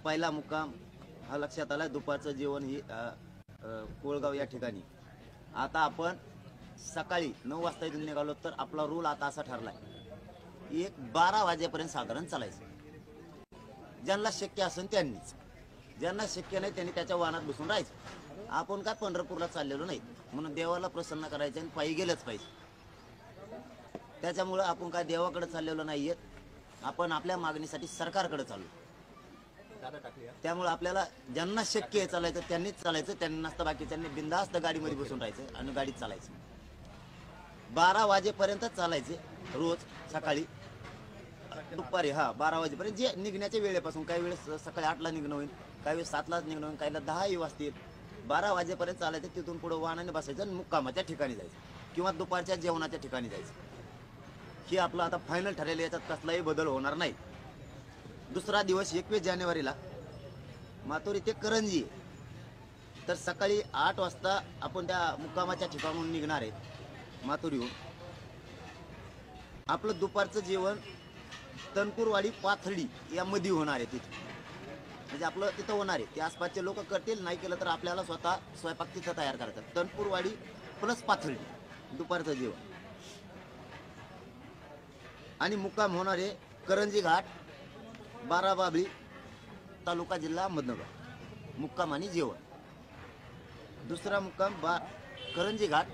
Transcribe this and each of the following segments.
पहिला मुक्काम हा लक्षात आला, दुपारचं जेवण ही कोळगाव या ठिकाणी. आता आपण सकाळी 9 वाजता इथून निघालो तर आपला रूल आता असा ठरलाय, 12 वाजेपर्यंत साधारण चालायचं. ज्यांना शक्य असेल त्यांनीच, ज्यांना शक्य नाही त्यांनी त्याच्या वाहनात बसून राहायचं. आपण काय पंढरपूरला चाललेलो नाही, म्हणून देवाला प्रसन्न करायचं आणि पायी गेलंच पाहिजे. त्याच्यामुळं आपण काय देवाकडे चाललेलो नाहीये, आपण आपल्या मागणीसाठी सरकारकडे चालू. त्यामुळे आपल्याला ज्यांना शक्य आहे चालायचं त्यांनीच चालायचं, त्यांना नसतं बाकीच्यांनी बिंदास्त गाडीमध्ये बसून राहायचं आणि गाडीत चालायचं. 12 वाजेपर्यंत चालायचे रोज सकाळी, दुपारी 12 वाजेपर्यंत, जे निघण्याच्या वेळेपासून. काही वेळेस सकाळी 8ला निघणं होईल, काही वेळेस 7लाच निघणं होईल, काहीला 10ही वाजतील. 12 वाजेपर्यंत चालायचं. तिथून पुढे वाहनाने बसायचं आणि मुक्कामाच्या ठिकाणी जायचं किंवा दुपारच्या जेवणाच्या ठिकाणी जायचं. हे आपलं आता फायनल ठरलेलं, याच्यात कसलाही बदल होणार नाही. दुसरा दिवस 21 जानेवारीला मातोरी ते करंजी. तर सकाळी 8 वाजता आपण त्या मुक्कामाच्या ठिकाणून निघणार आहे मातोरीहून. आपलं दुपारचं जेवण तनपूरवाडी पाथर्डी यामध्ये होणार आहे. तिथे म्हणजे आपलं तिथं होणार आहे. ते आसपासचे लोक करतील, नाही केलं तर आपल्याला स्वतः स्वयंपाक तिथं तयार करायचा. तनपूरवाडी प्लस पाथर्डी दुपारचं जेवण. आणि मुक्काम होणार आहे करंजी घाट, बाराबाबळी, तालुका जिल्हा अहमदनगर. मुक्काम आणि जेवण. दुसरा मुक्काम करंजी घाट,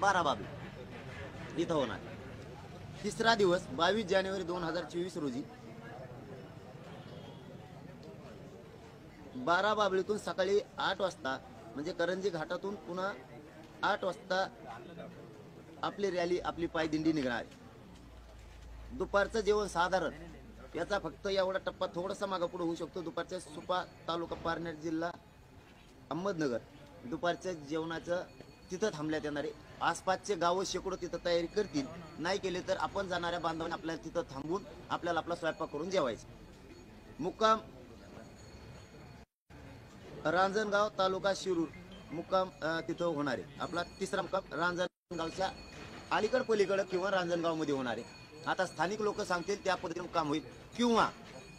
बाराबाबळी इथं होणार. तिसरा दिवस 22 जानेवारी 2024 रोजी बाराबाबळीतून सकाळी 8 वाजता, म्हणजे करंजी घाटातून पुन्हा 8 वाजता आपली रॅली, आपली पायदिंडी निघणार. दुपारचं जेवण साधारण याचा फक्त एवढा टप्पा थोडासा मागं पुढे होऊ शकतो. दुपारच्या सुपा, तालुका पारनेर, जिल्हा अहमदनगर. दुपारच्या जेवणाचं तिथं थांबण्यात येणार आहे. आसपासचे गावं शेकडो तिथं तयारी करतील. नाही केले तर आपण जाणाऱ्या बांधवांनी आपल्याला तिथं थांबून आपल्याला आपला स्वयंपाक करून जेवायचं. मुक्काम रांजणगाव, तालुका शिरूर. मुक्काम तिथं होणार आहे. आपला तिसरा मुक्काम रांजणगावच्या अलीकड पलीकडं किंवा रांजणगावमध्ये होणार आहे. आता स्थानिक लोक सांगतील त्या पद्धतीने मुक्काम होईल किंवा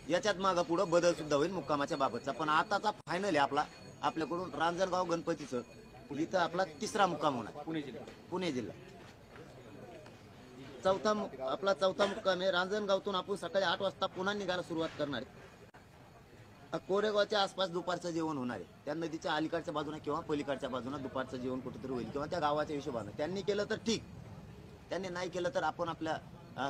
याच्यात मागं पुढं बदल सुद्धा होईल मुक्कामाच्या बाबतचा. पण आताचा फायनल आहे आपला, आपल्याकडून रांजणगाव गणपतीचं. इथं आपला तिसरा मुक्काम होणार, पुणे जिल्हा. आपला चौथा मुक्काम आहे रांजणगावतून आपण सकाळी 8 वाजता पुन्हा निघायला सुरुवात करणार आहे. कोरेगावच्या आसपास दुपारचं जेवण होणार आहे. त्या नदीच्या अलीकडच्या बाजूने किंवा पलीकडच्या बाजूने दुपारचं जेवण कुठेतरी होईल किंवा त्या गावाच्या हिशोबाने. त्यांनी केलं तर ठीक, त्यांनी नाही केलं तर आपण आपल्या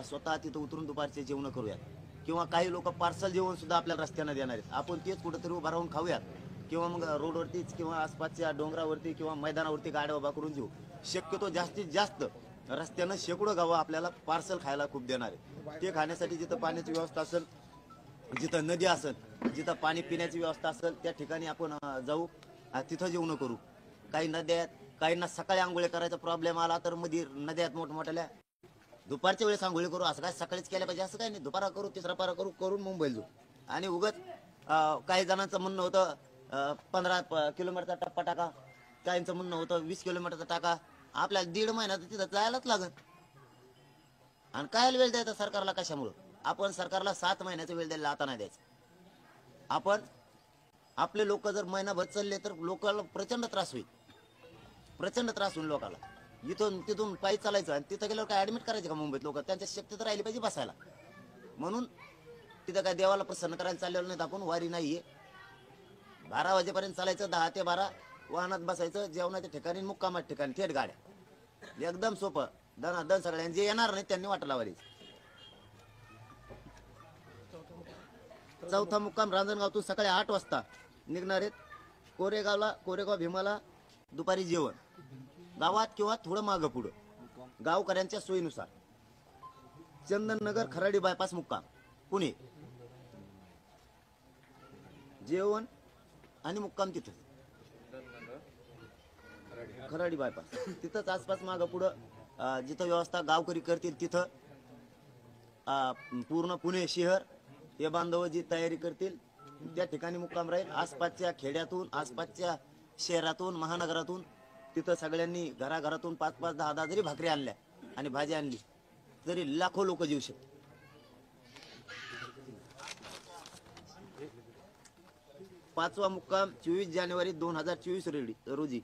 स्वतः तिथं उतरून दुपारचे जेवण करूयात. किंवा काही लोक पार्सल जेवण सुद्धा आपल्याला रस्त्यानं देणार आहेत. आपण तेच कुठेतरी उभा राहून खाऊयात किंवा मग रोडवरतीच किंवा आसपासच्या डोंगरावरती किंवा मैदानावरती गाड्या उभा करून जेऊ. शक्यतो जास्तीत जास्त रस्त्यानं शेकडो गावं आपल्याला पार्सल खायला खूप देणार आहे. ते खाण्यासाठी जिथं पाण्याची व्यवस्था असेल, जिथं नदी असेल, जिथं पाणी पिण्याची व्यवस्था असेल, त्या ठिकाणी आपण जाऊ, तिथं जेवण करू. काही नद्यात, काहींना सकाळी आंघोळी करायचा प्रॉब्लेम आला तर मध्ये नद्यात मोठमोठ्याल्या दुपारच्या वेळेस आंघोळी करू. असं काय सकाळीच केल्या पाहिजे असं काही नाही. दुपारा करू, तिसरा पारा करू, करून मुंबईला जाऊ. आणि उगत काही जणांचं म्हणणं होतं 15 किलोमीटरचा टप्पा टाका, काहींचं म्हणणं होतं 20 किलोमीटरचा टाका. आपल्याला 1.5 महिना तिथं जायलाच लागत. आणि काय वेळ द्यायचा सरकारला कशामुळं? आपण सरकारला 7 महिन्याचा वेळ द्यायला आता नाही द्यायचा. आपण आपले लोक जर महिनाभर चालले तर लोकांना प्रचंड त्रास होईल, प्रचंड त्रास होईल लोकांना. इथून तिथून पायी चालायचं आणि तिथं गेल्यावर काय ऍडमिट करायचे का मुंबईत लोक? त्यांच्या शक्ती तर राहिली पाहिजे बसायला. म्हणून तिथं काय देवाला प्रसन्न करायला चाललेलं नाहीत आपण. वारी नाहीये. 12 वाजेपर्यंत चालायचं, 10 ते 12 वाहनात बसायचं, जेवणाच्या ठिकाणी, मुक्कामाच्या ठिकाणी, थेट गाड्या. एकदम सोपं, दन सगळ्यांनी. जे येणार नाही त्यांनी वाट लावायची. चौथा मुक्काम रांजणगावतून सकाळी 8 वाजता निघणार आहेत. कोरेगाव भीमाला दुपारी जेवण, गावात किंवा थोडं मागं पुढं गावकऱ्यांच्या सोयीनुसार. चंदननगर खराडी बायपास मुक्काम पुणे. जेवण आणि मुक्काम तिथं खराडी बायपास. तिथंच आसपास मागं पुढं जिथं व्यवस्था गावकरी करतील तिथं पूर्ण पुणे शहर हे बांधव जी तयारी करतील त्या ठिकाणी मुक्काम राहील. आसपासच्या खेड्यातून, आसपासच्या शहरातून, महानगरातून तिथं सगळ्यांनी घराघरातून 5-5, 10-10 जरी भाकरी आणल्या आणि भाजी आणली तरी लाखो लोक जेवू शकतात. पाचवा मुक्काम 24 जानेवारी 2024 रोजी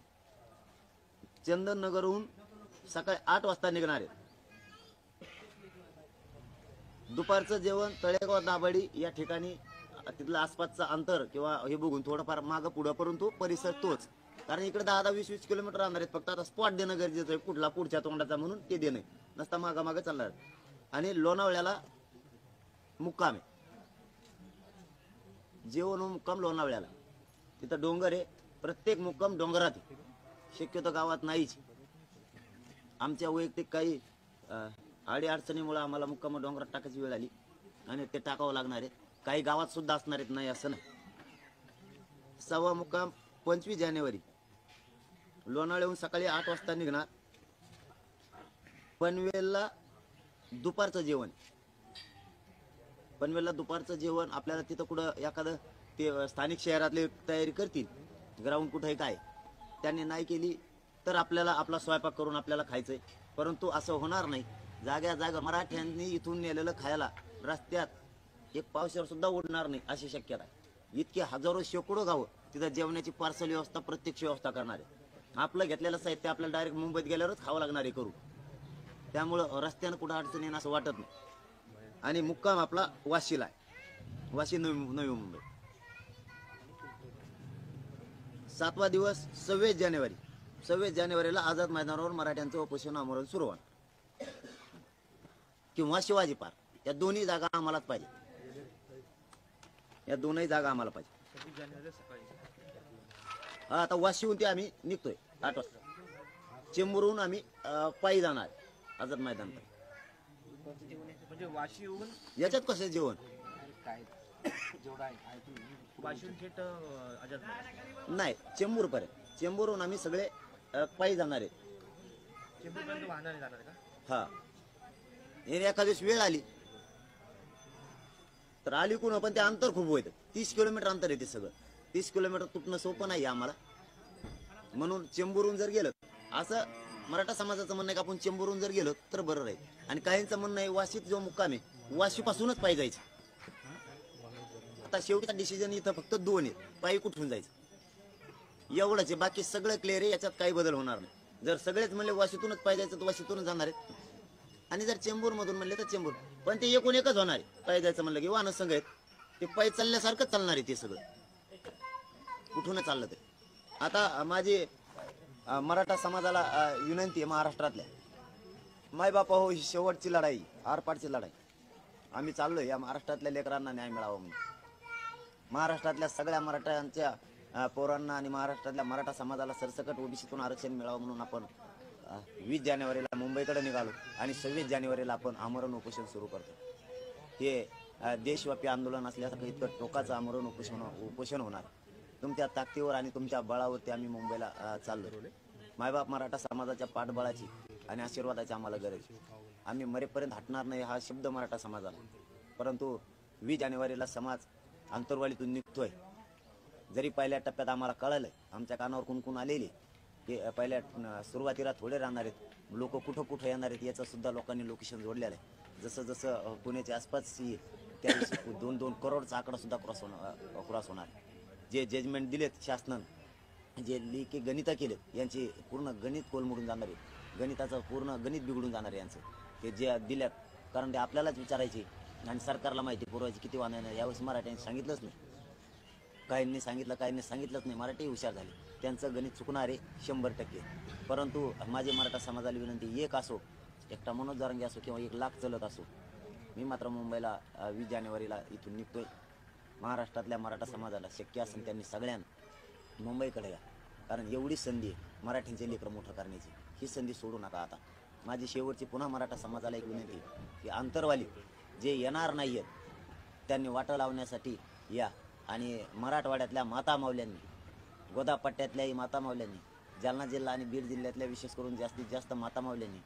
चंदननगरहून सकाळी 8 वाजता निघणार आहे. दुपारचं जेवण तळेगाव दाभाडी या ठिकाणी तिथलं आसपासचं अंतर किंवा हे बघून थोडंफार मागं पुढं, परंतु परिसर तोच. कारण इकडे 10-20 किलोमीटर राहणार आहेत. फक्त आता स्पॉट देणं गरजेचं आहे, कुठला पुढच्या तोंडाचा म्हणून ते देणं नसता मागं चालणार. आणि लोणावळ्याला मुक्काम आहे. जेवण मुक्काम लोणावळ्याला. तिथं डोंगर आहे, प्रत्येक मुक्काम डोंगरात आहे, शक्यतो गावात नाहीच. आमच्या वैयक्तिक काही अडीअडचणीमुळे आम्हाला मुक्काम डोंगरात टाकायची वेळ आली आणि ते टाकावं लागणार आहे. काही गावात सुद्धा असणार आहेत, नाही असं नाही. सहावा मुक्काम 25 जानेवारी लोणावळ्याहून सकाळी 8 वाजता निघणार. पनवेलला दुपारचं जेवण. पनवेलला दुपारचं जेवण आपल्याला तिथं कुठं एखादं ते स्थानिक शहरातले तयारी करतील, ग्राउंड कुठे काय त्यांनी नाही केली तर आपल्याला आपला स्वयंपाक करून आपल्याला खायचंय. परंतु असं होणार नाही. जागा मराठ्यांनी इथून नेलेलं खायला रस्त्यात एक पावसावर सुद्धा उडणार नाही अशी शक्यता आहे. इतके हजारो शेकडो गावं तिथं जेवणाची पार्सल व्यवस्था प्रत्यक्ष व्यवस्था करणार आहे. आपलं घेतलेलं साहित्य आपल्याला डायरेक्ट मुंबईत गेल्यावरच खावं लागणार आहे करू. त्यामुळं रस्त्यानं कुठं अडचण येणं असं वाटत नाही. आणि मुक्काम आपला वाशीला आहे, वाशी नवी मुंबई. 7वा दिवस 26 जानेवारी. 26 जानेवारीला आझाद मैदानावर मराठ्यांचं उपोषण आमरण सुरू होणार किंवा शिवाजी पार्क. या दोन्ही जागा आम्हालाच पाहिजे. या दोनही जागा आम्हाला पाहिजे. आता वाशीहून ते आम्ही निघतोय 8 वाजता. चेंबूरहून आम्ही पायी जाणार आझाद मैदान. म्हणजे वाशीहून याच्यात कसं जेवण काय वाशीहून थेट आझाद मैदान नाही, चेंबूर पर्यंत. चेंबूरहून आम्ही सगळे पायी जाणार आहे. चेंबूरपर्यंत वाहनाने जाणार का? हा. एखाद्या दिवस वेळ आली तर आली कुण, पण ते अंतर खूप होतं. 30 किलोमीटर अंतर आहे ते सगळं. 30 किलोमीटर तुटणं सोपं नाही आम्हाला. म्हणून चेंबूरहून जर गेलं, असं मराठा समाजाचं म्हणणं आहे की आपण चेंबूरहून जर गेलो तर बरं राहील. आणि काहींचं म्हणणं आहे वाशीत जो मुक्काम आहे वाशीपासूनच पायी जायचं. आता शेवटचा डिसिजन इथं फक्त 2 आहे, पायी कुठून जायचं एवढंच आहे. बाकी सगळं क्लिअर आहे, याच्यात काही बदल होणार नाही. जर सगळेच म्हणले वाशीतूनच पायी जायचं तर वाशीतूनच जाणार आहेत. आणि जर चेंबूर मधून म्हणले तर चेंबूर. पण ते एकूण एकच होणार आहे. पायी जायचं म्हणलं की वाहन संघ आहेत, ते पायी चालल्यासारखं चालणार आहे. ते सगळं कुठूनच चाललं ते. आता माझी मराठा समाजाला विनंती आहे, महाराष्ट्रातल्या मायबापा हो, ही शेवटची लढाई, आरपारची लढाई. आम्ही चाललोय या महाराष्ट्रातल्या लेकरांना न्याय मिळावा म्हणून. महाराष्ट्रातल्या सगळ्या मराठ्यांच्या पोरांना आणि महाराष्ट्रातल्या मराठा समाजाला सरसकट ओबीसीतून आरक्षण मिळावं म्हणून आपण 20 जानेवारीला मुंबईकडे निघालो आणि 26 जानेवारीला आपण आमरण उपोषण सुरू करतो. हे देशव्यापी आंदोलन असल्यासारखं इतकं टोकाचं आमरण उपोषण होणार. तुमच्या ताकदीवर आणि तुमच्या बळावरती आम्ही मुंबईला चाललो. मायबाप मराठा समाजाच्या पाठबळाची आणि आशीर्वादाची आम्हाला गरज. आम्ही मरेपर्यंत हटणार नाही हा शब्द मराठा समाजाला. परंतु 20 जानेवारीला समाज अंतरवालीतून निघतोय. जरी पहिल्या टप्प्यात आम्हाला कळलंय, आमच्या कानावर कुणकुण आलेली की पहिल्या सुरुवातीला थोडे राहणार आहेत लोक, कुठं येणार आहेत याचं सुद्धा लोकांनी लोकेशन जोडलेलं आहे. जसं जसं पुण्याच्या आसपासची त्या दिवशी 2-2 करोडचा आकडा सुद्धा क्रॉस होणार. जे जजमेंट दिलेत शासनानं, जे लेखी गणितं केलेत, यांची पूर्ण गणित कोलमडून जाणार आहे. गणिताचं पूर्ण गणित बिघडून जाणार आहे यांचं. ते जे दिल्यात, कारण ते आपल्यालाच विचारायचे आणि सरकारला माहिती पुरवायची किती वाहनं. यावेळेस मराठ्यांनी सांगितलंच नाही. काहींनी सांगितलं, काहींनी सांगितलंच नाही. मराठी हुशार झाले, त्यांचं गणित चुकणार आहे 100%. परंतु माझी मराठा समाजाला विनंती, एक असो, एकटा मनोज जरांगे असो किंवा 1 लाख चलत असो, मी मात्र मुंबईला 20 जानेवारीला इथून निघतोय. महाराष्ट्रातल्या मराठा समाजाला शक्य असेल त्यांनी सगळ्यांना मुंबईकडे या. कारण एवढी संधी आहे मराठ्यांचे लेकरं मोठं करण्याची. ही संधी सोडू नका. आता माझी शेवटची पुन्हा मराठा समाजाला एक विनंती की अंतरवाली जे येणार नाही आहेत त्यांनी वाटा लावण्यासाठी या. आणि मराठवाड्यातल्या माता माऊल्यांनी, गोदापट्ट्यातल्याही माता माऊल्यांनी, जालना जिल्हा आणि बीड जिल्ह्यातल्या विशेष करून जास्तीत जास्त माता माऊल्यांनी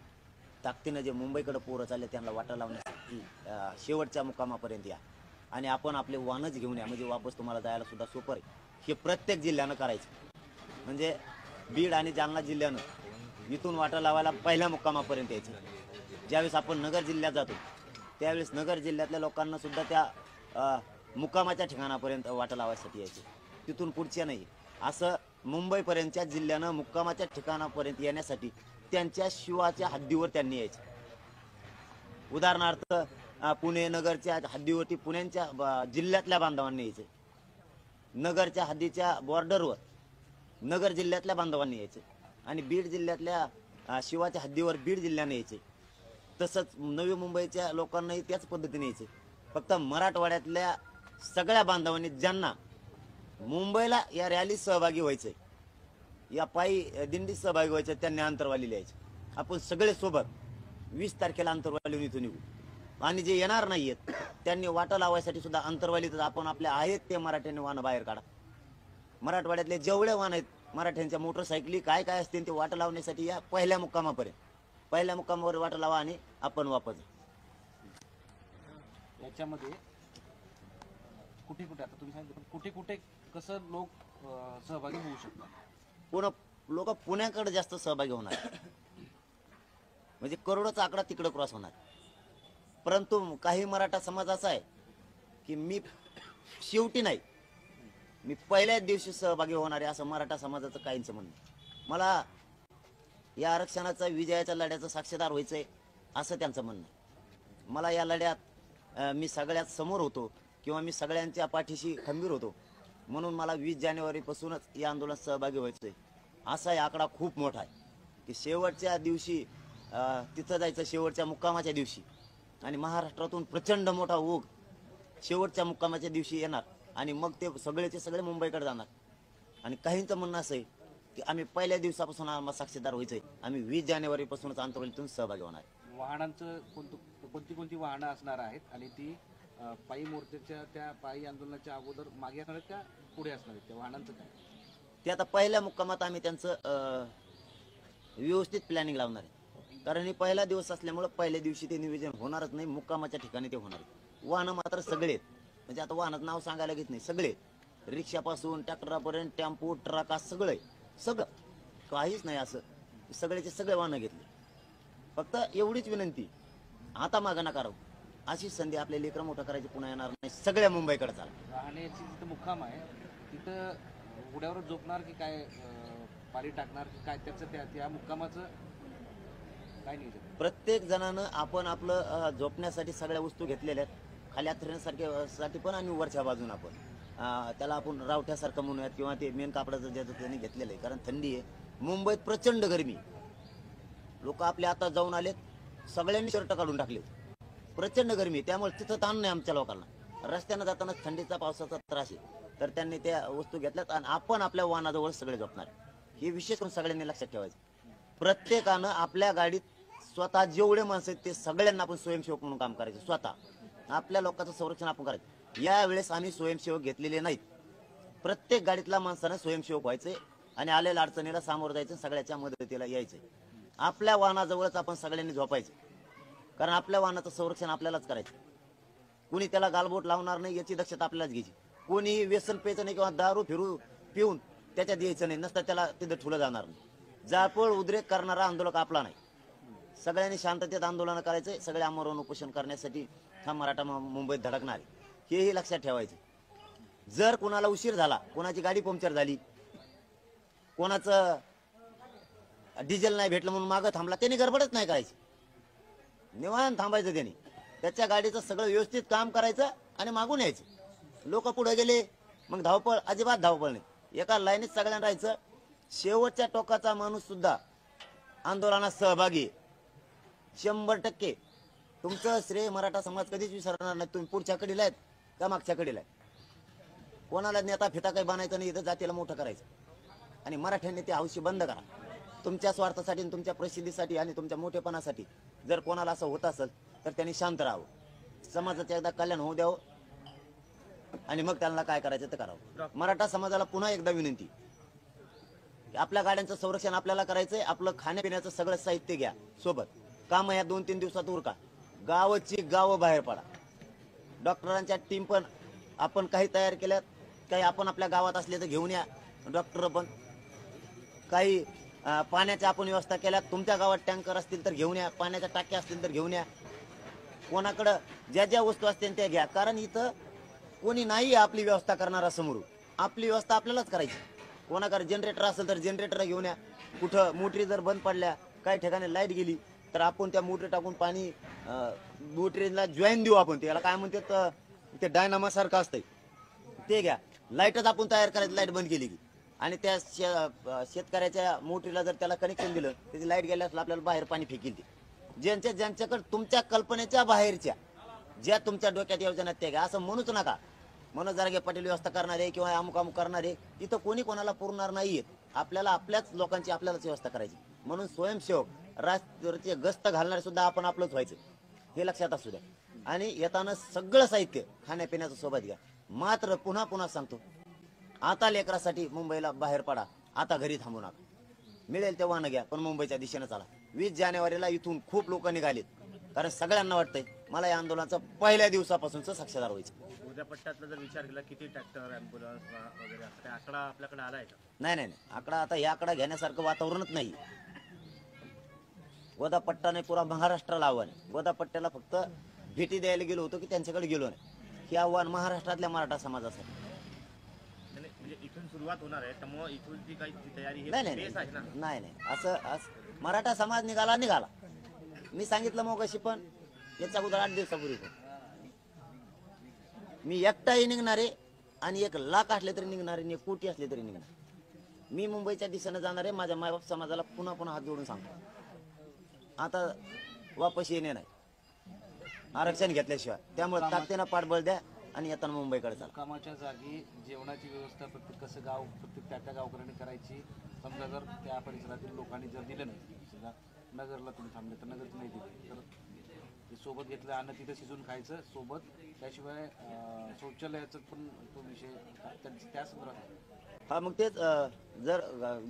ताकदीनं जे मुंबईकडे पोरं चालले त्यांना वाटा लावण्यासाठी शेवटच्या मुक्कामापर्यंत या. आणि आपण आपले वाहनच घेऊन या, म्हणजे वापस तुम्हाला जायला सुद्धा सोपं आहे. हे प्रत्येक जिल्ह्यानं करायचं. म्हणजे बीड आणि जालना जिल्ह्यानं इथून वाटा लावायला पहिल्या मुक्कामापर्यंत यायचं. ज्यावेळेस आपण नगर जिल्ह्यात जातो त्यावेळेस नगर जिल्ह्यातल्या लोकांना सुद्धा त्या मुक्कामाच्या ठिकाणापर्यंत वाटा लावायसाठी यायचे. तिथून पुढच्या नाही. असं मुंबईपर्यंतच्या जिल्ह्यानं मुक्कामाच्या ठिकाणापर्यंत येण्यासाठी त्यांच्या शिवाच्या हद्दीवर त्यांनी यायचं. उदाहरणार्थ पुणे नगरच्या हद्दीवरती पुण्यांच्या जिल्ह्यातल्या बांधवांनी यायचे, नगरच्या हद्दीच्या बॉर्डरवर नगर जिल्ह्यातल्या बांधवांनी यायचे, आणि बीड जिल्ह्यातल्या शिवाच्या हद्दीवर बीड जिल्ह्याने यायचे. तसंच नवी मुंबईच्या लोकांनाही त्याच पद्धतीने यायचे. फक्त मराठवाड्यातल्या सगळ्या बांधवांनी ज्यांना मुंबईला या रॅलीत सहभागी व्हायचंय, या पायी दिंडीत सहभागी व्हायचं, त्यांनी अंतरवाली लिहायचे. आपण सगळे सोबत 20 तारखेला अंतरवालीहून इथून निघू. आणि जे येणार नाहीयेत त्यांनी वाटा लावायसाठी सुद्धा अंतरवालीतच आपण आपल्या आहेत ते मराठ्यांनी वाहनं बाहेर काढा. मराठवाड्यातले जेवढे वाहन आहेत मराठ्यांच्या मोटरसायकली काय काय असतील ते वाटा लावण्यासाठी या पहिल्या मुक्कामावर वाटा लावा आणि आपण वापस. याच्यामध्ये कुठे कुठे आता तुम्ही सांगितलं, पण कुठे कुठे कसं लोक सहभागी होऊ शकतात? लोक पुण्याकडे जास्त सहभागी होणार, म्हणजे करोडोचा आकडा तिकडे क्रॉस होणार. परंतु काही मराठा समाज असा आहे की मी शेवटी नाही, मी पहिल्याच दिवशी सहभागी होणार आहे, असं मराठा समाजाचं काहींचं म्हणणं. मला या आरक्षणाचा विजयाच्या लढ्याचं साक्षीदार व्हायचंय असं त्यांचं म्हणणं आहे. मला या लढ्यात मी सगळ्यात समोर होतो किंवा मी सगळ्यांच्या पाठीशी खंबीर होतो, म्हणून मला 20 जानेवारीपासूनच या आंदोलनात सहभागी व्हायचंय. असा आकडा खूप मोठा आहे की शेवटच्या दिवशी तिथं जायचं, शेवटच्या मुक्कामाच्या दिवशी, आणि महाराष्ट्रातून प्रचंड मोठा ओघ शेवटच्या मुक्कामाच्या दिवशी येणार, आणि मग ते सगळेचे सगळे मुंबईकडे जाणार. आणि काहींचं म्हणणं असं आहे की आम्ही पहिल्या दिवसापासून आम्हाला साक्षीदार व्हायचंय, आम्ही 20 जानेवारीपासूनच आंदोलनातून सहभागी होणार. वाहनांचं कोणती वाहनं असणार आहेत, आणि ती पायी मोर्चाच्या त्या पायी आंदोलनाच्या अगोदर मागे असणार आहेत का पुढे असणार आहेत? त्या वाहनांचं काय ते आता पहिल्या मुक्कामात आम्ही त्यांचं व्यवस्थित प्लॅनिंग लावणार आहे. कारण हे पहिला दिवस असल्यामुळे पहिल्या दिवशी ते नियोजन होणारच नाही, मुक्कामाच्या ठिकाणी ते होणार आहे. वाहनं मात्र सगळे, म्हणजे आता वाहनाचं नाव सांगायला घेत नाही, सगळे, रिक्षापासून ट्रॅक्टरापर्यंत, टेम्पो, ट्रक, सगळं काहीच नाही असं, सगळेचे सगळे वाहनं घेतले. फक्त एवढीच विनंती, आता मागं नका राहू, अशी संधी आपल्या लेकरं मोठं करायची पुन्हा येणार नाही. सगळ्या मुंबईकडे चाला. राहण्याची जिथं मुक्काम आहे तिथं उड्यावर झोपणार की काय, पारी टाकणार की काय, त्याचं त्या मुक्कामाचं काय नियोजन? प्रत्येक जणानं आपण आपलं झोपण्यासाठी सगळ्या वस्तू घेतलेल्या आहेत, खाली साठी पण, आणि वरच्या बाजून आपण त्याला आपण रावठ्यासारखं म्हणूयात किंवा ते मेन कापडाचं ज्याचं त्यांनी घेतलेलं आहे. कारण थंडी आहे, मुंबईत प्रचंड गरमी, लोक आपले आता जाऊन आलेत, सगळ्यांनी शर्ट काढून टाकले, प्रचंड गरमी. त्यामुळे तिथं ताण नाही आमच्या लोकांना. रस्त्यानं जाताना थंडीचा पावसाचा त्रास आहे, तर त्यांनी त्या वस्तू घेतल्यात, आणि आपण आपल्या वाहनाजवळ सगळे झोपणार. हे विशेष करून सगळ्यांनी लक्षात ठेवायचं. प्रत्येकानं आपल्या गाडीत स्वतः जेवढे माणसं आहेत ते सगळ्यांना आपण स्वयंसेवक म्हणून काम करायचं. स्वतः आपल्या लोकांचं संरक्षण आपण करायचं. यावेळेस आम्ही स्वयंसेवक घेतलेले नाहीत. प्रत्येक गाडीतल्या माणसानं स्वयंसेवक व्हायचे आणि आलेल्या अडचणीला सामोरं जायचं, सगळ्याच्या मदतीला यायचं. आपल्या वाहनाजवळच आपण सगळ्यांनी झोपायचं, कारण आपल्या वाहनाचं संरक्षण आपल्यालाच करायचं. कोणी त्याला गालबोट लावणार नाही याची दक्षता आपल्यालाच घ्यायची. कोणी व्यसन प्यायचं नाही किंवा दारू पिऊन त्याच्यात यायचं नाही, नसतं त्याला तिथं ठुलं जाणार नाही. जाळपोळ उद्रेक करणारा आंदोलक आपला नाही. सगळ्यांनी शांततेत आंदोलन करायचंय. सगळे आमरण उपोषण करण्यासाठी हा मराठा मुंबईत धडकणार आहे, हेही लक्षात ठेवायचं. जर कोणाला उशीर झाला, कोणाची गाडी पंक्चर झाली, कोणाचं डिझेल नाही भेटलं म्हणून मागं थांबला, त्यांनी गडबडच नाही करायची, निवांत थांबायचं. त्यांनी त्याच्या गाडीचं सगळं व्यवस्थित काम करायचं आणि मागून यायचं. लोक पुढे गेले, मग धावपळ, अजिबात धावपळ नाही, एका लाईनीत सगळ्यांना राहायचं. शेवटच्या टोकाचा माणूस सुद्धा आंदोलनात सहभागी 100%. तुमचं श्रेय मराठा समाज कधीच विसरणार नाही. तुम्ही पुढच्या कडीला आहेत का मागच्या कडीला आहे. कोणाला नेता फिता काही बनायचं नाही, इथं जातीला मोठं करायचं. आणि मराठ्यांनी ते हौशी बंद करा. तुमच्या स्वार्थासाठी, तुमच्या प्रसिद्धीसाठी आणि तुमच्या मोठेपणासाठी जर कोणाला असं होत असेल तर त्यांनी शांत राहावं. समाजाचं एकदा कल्याण होऊ द्यावं आणि मग त्यांना काय करायचं ते करावं. मराठा समाजाला पुन्हा एकदा विनंती, आपल्या गाड्यांचं संरक्षण आपल्याला करायचंय. आपलं खाण्यापिण्याचं सगळं साहित्य घ्या सोबत. काम या 2-3 दिवसात उरका. गावाची गावं बाहेर पडा. डॉक्टरांच्या टीम पण आपण काही तयार केल्यात, काही आपण आपल्या गावात असले तर घेऊन या. डॉक्टर पण काही पाण्याच्या आपण व्यवस्था केल्या. तुमच्या गावात टँकर असतील तर घेऊन या, पाण्याच्या टाक्या असतील तर घेऊन या. कोणाकडं ज्या ज्या वस्तू असतील त्या घ्या, कारण इथं कोणी नाही आपली व्यवस्था करणारा समोर. आपली व्यवस्था आपल्यालाच करायची. कोणाकडे जनरेटर असेल तर जनरेटर घेऊन या. कुठं मोटरी जर बंद पडल्या, काही ठिकाणी लाईट गेली तर आपण त्या मोटरी टाकून पाणी मोटरीला जॉईन देऊ. आपण त्याला काय म्हणतात, ते डायनामा सारखं असतंय ते घ्या. लाईटच आपण तयार करायची, लाईट बंद केली की. आणि त्या शेतकऱ्याच्या मोटरीला जर त्याला कनेक्शन दिलं, त्याची लाईट गेल्यास आपल्याला बाहेर पाणी फेकील ते. ज्यांच्याकडे तुमच्या कल्पनेच्या बाहेरच्या ज्या तुमच्या डोक्यात योजना आहेत त्या घ्या. असं म्हणूच नका मनोज जरांगे पाटील व्यवस्था करणारे किंवा अमुक अमुक करणारे, तिथं कोणी कोणाला पुरणार नाहीयेत. आपल्याला आपल्याच लोकांची आपल्यालाच व्यवस्था करायची. म्हणून स्वयंसेवक राष्ट्राचे गस्त घालणारे सुद्धा आपण आपलंच व्हायचं, हे लक्षात असू द्या. आणि येताना सगळं साहित्य खाण्यापिण्याचं सोबत घ्या. मात्र पुन्हा पुन्हा सांगतो, आता लेकरासाठी मुंबईला बाहेर पडा, आता घरी थांबू नका. मिळेल तेव्हा न घ्या, पण मुंबईच्या दिशेनं चाला. 20 जानेवारीला इथून खूप लोकांनी निघालेत, कारण सगळ्यांना वाटतंय मला या आंदोलनाचं पहिल्या दिवसापासूनच साक्षीदार व्हायचं. उद्या पट्ट्यातला जर विचार केला, किती ट्रॅक्टर, ॲम्ब्युलन्स वगैरे असं काही आकडा आपल्याकडे आला आहे का? नाही, आकडा आता या आकडा घेण्यासारखं वातावरणच नाही. गोदापट्टा नाही, पुरा महाराष्ट्राला आव्हान आहे. गोदापट्ट्याला फक्त भेटी द्यायला गेलो होतो की त्यांच्याकडे गेलो नाही. हे आव्हान महाराष्ट्रातल्या मराठा समाजासाठी. म्हणजे इथून सुरुवात होणार आहे, त्यामुळे इथून ती काही तयारी हे नाही बेस आहे ना. नाही असं मराठा समाज निघाला. मी सांगितलं मगाशी, पण याच्या अगोदर 8 दिवसापूर्वी पण मी एकटाही निघणारे, आणि 1 लाख असले तरी निघणारे, आणि 1 कोटी असले तरी निघणार. मी मुंबईच्या दिशेनं जाणारे. माझ्या मायबाप समाजाला पुन्हा पुन्हा हात जोडून सांगतो, आता वापस येणे नाही आरक्षण घेतल्याशिवाय. त्यामुळे ताकदीनं पाठबळ द्या आणि येताना मुंबईकडे चाला. कामाच्या जागी जेवणाची व्यवस्था प्रत्येक कसं गाव, प्रत्येक त्या गावकऱ्यांनी करायची. समजा जर त्या परिसरातील लोकांनी जर दिलं नाही, समजा नगरला तुम्ही थांबले तर नगरचं नाही दिले, तर ते सोबत घेतलं अन्न तिथं शिजून खायचं सोबत. त्याशिवाय शौचालयाचं पण तो विषय त्या संदर्भात. हा, मग तेच जर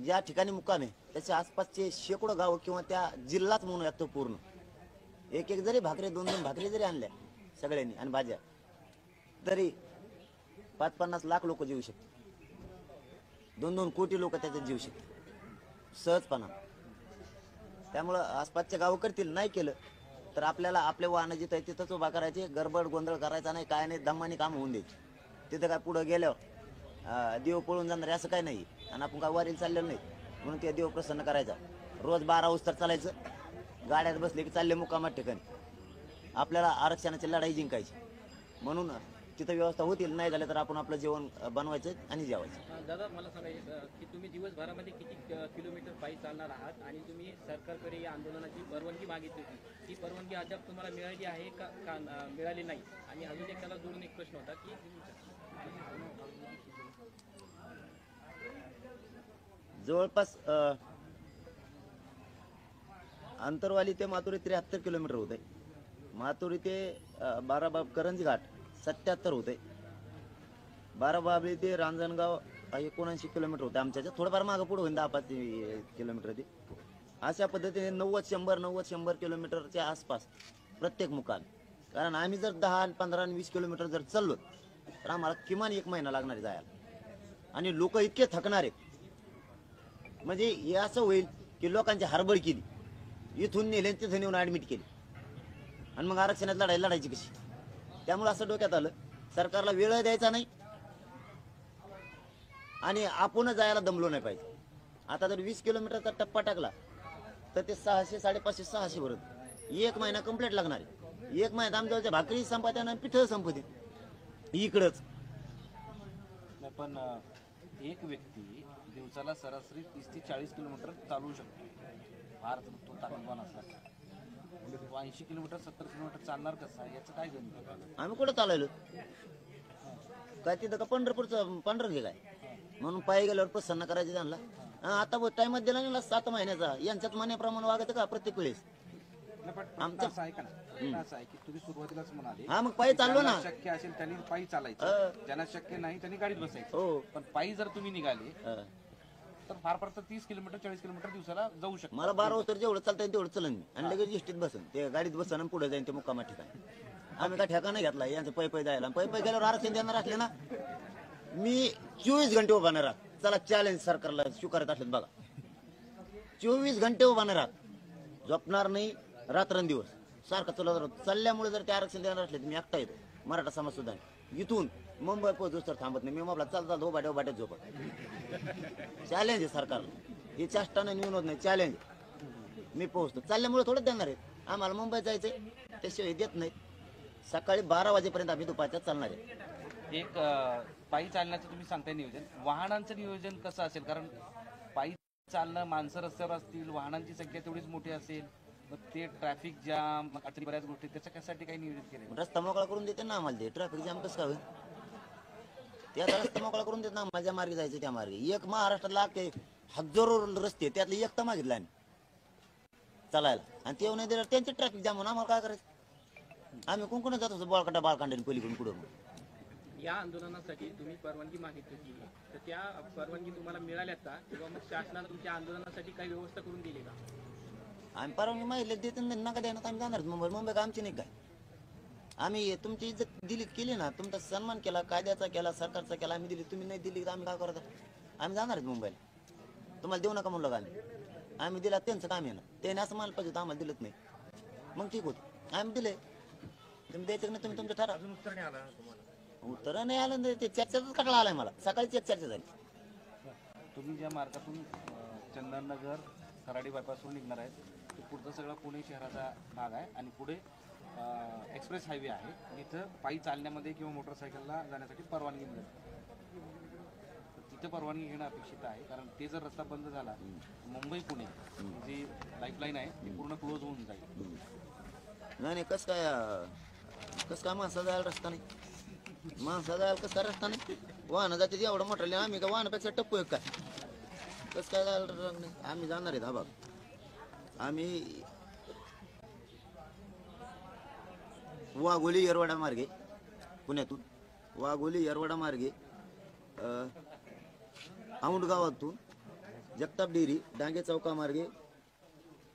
ज्या ठिकाणी मुक्काम आहे त्याच्या आसपासचे शेकडो गाव किंवा त्या जिल्हाच म्हणून येतो पूर्ण, एक जरी भाकरी 2 भाकरी जरी आणल्या सगळ्यांनी आणि भाज्या, तरी 5-50 लाख लोक जीवू शकतात. 2-2 कोटी लोक त्याच्यात जीवू शकतात सहजपणा. त्यामुळं आसपासचे गाव करतील. नाही केलं तर आपल्याला आपले वाहनं जिथं आहे तिथंच उभा करायचे. गडबड गोंधळ करायचा नाही, काय नाही, दमानी काम होऊन द्यायचे. तिथं काय पुढं गेल्यावर देव पळून जाणार असं काय नाही. आणि आपण काय वारीला चाललेलं नाही म्हणून ते देव प्रसन्न करायचा. रोज 12 उस्तर चालायचं, गाड्यात बसले की चालले मुक्कामात ठिकाणी. आपल्याला आरक्षणाची लढाई जिंकायची. म्हणून तिथं व्यवस्था होतील. नाही झालं तर आपण आपलं जेवण बनवायचं आणि जेवायचं. दादा, मला सांगायचं की तुम्ही दिवसभरामध्ये किती किलोमीटर पायी चालणार आहात, आणि तुम्ही सरकारकडे या आंदोलनाची परवानगी मागितली होती. ती परवानगी अद्याप तुम्हाला मिळाली आहे का मिळाली नाही? आणि अजून एक त्याला जोडून एक प्रश्न होता की जवळपास अंतरवाली ते माथुरी 73 किलोमीटर होते. माथुरी ते बाराबाब करंज घाट 77 होते. बाराबाबळी ते रांजणगाव 79 किलोमीटर होते. आमच्या थोडंफार मागं पुढे होईल 10-5 किलोमीटर ते. अशा पद्धतीने 90-100 किलोमीटरच्या आसपास प्रत्येक मुक्काम. कारण आम्ही जर 10, 15 आणि 20 किलोमीटर जर चाललो तर आम्हाला किमान 1 महिना लागणार आहे जायला. आणि लोक इतके थकणार आहेत, म्हणजे हे असं होईल की लोकांची हरबड केली, इथून नेले तिथं नेऊन ऍडमिट केली, आणि मग आरक्षणात लढायची कशी? त्यामुळे असं डोक्यात आलं, सरकारला वेळ द्यायचा नाही आणि आपण जायला दमलो नाही पाहिजे. आता जर 20 किलोमीटरचा टप्पा टाकला तर ते 600, 550, 600 भरत 1 महिना कंप्लीट लागणार आहे. 1 महिन्यात आमच्या भाकरी संपाद्या आणि पिठं संपते इकडंच. पण एक व्यक्ती दिवसाला सरासरी 30 ते 40 किलोमीटर चालवू शकतो. फार तो ताकदवान असला 80 किलोमीटर 70 किलोमीटर चालणार कसा, याचं काय गणित? आम्ही कुठं चालवलो काय? तिथं का पंढर घे काय म्हणून पायी गेल्यावर प्रसन्न करायचे त्यांना. आता टाइमात दिला नाही 7 महिन्याचा. यांच्यात महिन्याप्रमाणे वागत का प्रत्येक वेळेस? आमचं असं आहे का ना, असं आहे की तुम्ही सुरुवातीलाच म्हणाले हा, मग पायी चाललो ना. शक्य असेल त्यांनी पायी चालायचं, ज्यांना शक्य नाही त्यांनी गाडीत बसायचं. हो, पण पायी जर तुम्ही निघाले तर फार फार तर 30 किलोमीटर 40 किलोमीटर दिवसाला जाऊ शकतो. मला 12 वाजता जेवढं चालतं तेवढं चलन मी, आणि लगेच एसटीत बसन, ते गाडीत बसन आणि पुढे जाईन ते मुक्कामा ठिकाणी. आम्ही काय ठेका नाही घेतला यांचं पै जायला. पै गेल्यावर आरक्षण देणार असले ना, मी 24 घंटे उभा नाही राहत. चला चॅलेंज सरकारला स्वीकारत असलेत बघा. 24 घंटे उभा नाही राहत, झोपणार नाही रात्रंदिवस सारखं चालल्यामुळे जर ते आरक्षण देणार असले तर मी एकटा येतो. मराठा समाज सुद्धा इथून मुंबई पोहोचू तर थांबत नाही. मी म्हटलं चालता बाट्यात झोपत. चॅलेंज आहे सरकारला, ही चेष्टाने निवून होत नाही. चॅलेंज मी पोहोचतो. चालल्यामुळे थोडं देणार आहे आम्हाला. मुंबईत जायचंय त्याशिवाय देत नाही. सकाळी 12 वाजेपर्यंत आम्ही दुपारच्या चालणार आहे. एक पायी चालण्याचं तुम्ही सांगताय नियोजन, वाहनांचं नियोजन कसं असेल? कारण पायी चालणं, माणसं रस्त्यावर असतील, वाहनांची संख्या तेवढीच मोठी असेल, मग ते ट्रॅफिक जाम, अडचणी बऱ्याच गोष्टी, त्याच्यासाठी काही नियोजन केलं? रस्ता मोकळा करून देते ना आम्हाला. ते ट्रॅफिक जाम कसं काय होईल? ते आता रस्ता मोकळा करून देत ना, माझ्या मार्गे जायचं त्या मार्गे. एक महाराष्ट्रात लागते हजारो रस्ते, त्यातले एक तर मागितला आम्ही चालायला, आणि ते नाही दिलं त्यांचे ट्रॅफिक जाम म्हणून आम्हाला काय करायचं? आम्ही कोण जात असतो बाळकांडे पलीकडून कुठं. या आंदोलनासाठी तुम्ही परवानगी मागितली होती, तर त्या परवानगी तुम्हाला मिळाल्यात का? किंवा मग शासनाने तुमच्या आंदोलनासाठी काही व्यवस्था करून दिली का? आम्ही परवानगी मागितली देत नका द्यायला आम्ही जाणार मुंबई का आमची नाही काय? आम्ही तुमची इज्जत दिली केली ना, तुमचा सन्मान केला, कायद्याचा केला, सरकारचा केला, आम्ही दिली. तुम्ही नाही दिली तर आम्ही काय करतो? आम्ही जाणार आहेत मुंबईला. तुम्हाला देऊ नका म्हणलं का आम्ही दिला, त्यांचं काम आहे ना. त्याने असं मानलं पाहिजे आम्हाला दिलंच नाही, मग ठीक होतं. आम्ही दिले, तुम्ही द्यायचं नाही, तुम्ही तुमचं ठरा. उत्तर नाही आलं तुम्हाला? उत्तर नाही आलं ना, ते चर्चेचाच कटळा आलाय मला. सकाळीच एक चर्चा झाली. तुम्ही ज्या मार्गातून चंदननगर खराडी बायपासवरून निघणार आहेत, तो पुढचा सगळा पुणे शहराचा भाग आहे, आणि पुढे एक्सप्रेस हायवे आहे. तिथं पायी चालण्यामध्ये किंवा मोटरसायकलला जाण्यासाठी परवानगी मिळेल. तर तिथं परवानगी घेणं अपेक्षित आहे, कारण ते जर रस्ता बंद झाला, मुंबई पुणे जी लाईफलाईन आहे ती पूर्ण क्लोज होऊन जाईल. नाही कसं काय माणसा जायला रस्ता नाही? माणसा जायला कसं काय रस्ता नाही? वाहनं जाते एवढं मोठं, आम्ही का वाहनापेक्षा टप्पू एक काय? कसं काय जायला नाही? आम्ही जाणार आहेत. हा बघ, आम्ही वाघोली येरवाडा मार्गे, पुण्यातून वाघोली येरवाडा मार्गे, औंध गावातून जगताप डेअरी, डांगे चौका मार्गे,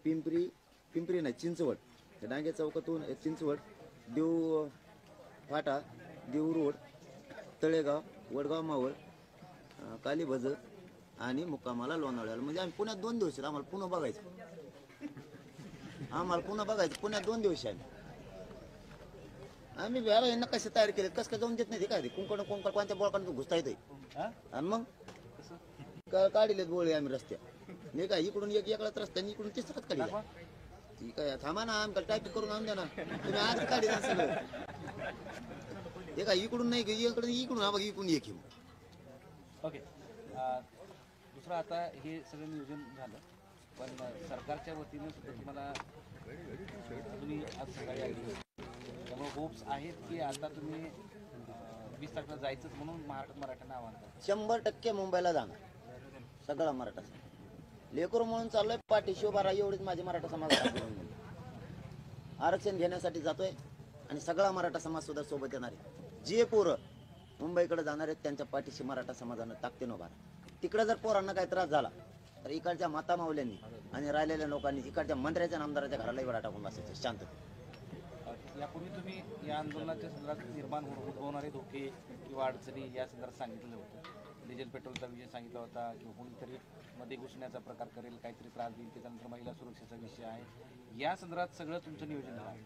पिंपरी नाही चिंचवड, डांगे चौकातून चिंचवड, देऊ फाटा, देऊ रोड, तळेगाव, वडगाव मावळ, कालीभज आणि मुक्कामाला लोणावळ्याला. म्हणजे आम्ही पुण्यात 2 दिवस आहेत. आम्हाला पुन्हा बघायचं. पुण्यात 2 दिवस आहे. आम्ही बिहार यांना कसे तयार केले, कसं काय जाऊन देत नाही? ते काय कोणकोण कोणत्या बोळकांना घुसता येते, आणि मग काढलेत बोळे आम्ही रस्त्या. नाही काय इकडून एकलाच रस्ता, इकडून तिसराच काढला. ठीक आहे, थांबा ना, आम्ही टायपिंग करून आणून द्या ना. तुम्ही आज काढी ना सगळं. हे काय इकडून नाही, इकडून हा बघ, इकडून एक. ओके, दुसरं आता हे सगळं नियोजन झालं, पण सरकारच्या वतीनं सुद्धा तुम्हाला तुम्ही आज सकाळी आली, त्यामुळे होप्स आहेत की आता तुम्ही 20 तारखेला जायचंच म्हणून मराठ्यांना आव्हान करता? 100% मुंबईला जाणार सगळा मराठा समाज. लेकरू म्हणून चाललोय, पाठीशी उभा राहा एवढीच माझी मराठा समाज. आरक्षण घेण्यासाठी जातोय, आणि सगळा मराठा समाज सुद्धा सोबत येणार आहे. जे पोरं मुंबईकडे जाणार आहेत त्यांच्या पाठीशी मराठा समाजानं ताकदीनं उभा राहा. तिकडे जर पोरांना काही त्रास झाला तर इकडच्या माता मावल्यांनी आणि राहिलेल्या लोकांनी इकडच्या मंत्र्याच्या नामदाराच्या घराला वेळा टाकून बसायचं शांत. यापूर्वी तुम्ही या आंदोलनाच्या संदर्भात निर्माण उद्भवणारे धोके किंवा अडचणी या संदर्भात सांगितलं होतं. डिझेल पेट्रोलचा विषय सांगितला होता, किंवा कोणीतरी मध्ये घुसण्याचा प्रकार करेल, काहीतरी त्रास देईल, त्याच्यानंतर महिला सुरक्षेचा विषय आहे. या संदर्भात सगळं तुमचं नियोजन आहे?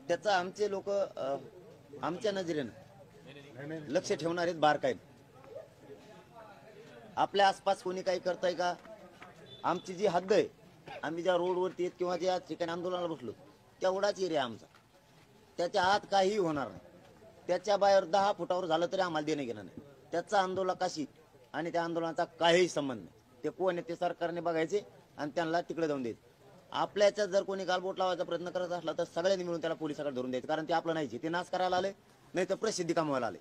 त्याचा आमचे लोक आमच्या नजरेनं लक्ष ठेवणार आहेत बारकाईनं. आपल्या आसपास कोणी काही करताय का? आमची जी हद्द आहे, आम्ही ज्या रोडवरती आहेत किंवा ज्या ठिकाणी आंदोलनाला बसलो तेवढाच एरिया आमचा. त्याच्या आत काहीही होणार नाही. त्याच्या बाहेर 10 फुटावर झालं तरी आम्हाला देणं घेणं नाही. त्याचा आंदोलकाशी आणि त्या आंदोलनाचा काहीही संबंध नाही. ते कोण आहे ते सरकारने बघायचे आणि त्यांना तिकडे जाऊन द्यायचे. आपल्याच्या जर कोणी गालबोट लावायचा प्रयत्न करत असला तर सगळ्यांनी मिळून त्याला पोलिसाकडे धरून द्यायचं. कारण ते आपलं नाहीचे, ते नाश करायला आले, नाही तर प्रसिद्धी कमवायला आले,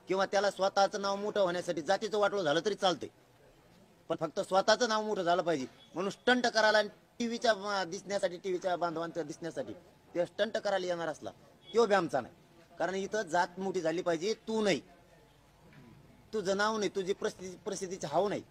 किंवा त्याला स्वतःचं नाव मोठं होण्यासाठी जातीचं वाटलं झालं तरी चालतंय, पण फक्त स्वतःचं नाव मोठं झालं पाहिजे म्हणून स्टंट करायला आणि टीव्हीच्या दिसण्यासाठी, टीव्हीच्या बांधवांच्या दिसण्यासाठी ते स्टंट करायला येणार असला तो बी आमचा नाही. कारण इथं जात मोठी झाली पाहिजे, तू नाही, तुझं नाव नाही, तुझी प्रसिद्धीची हाव नाही.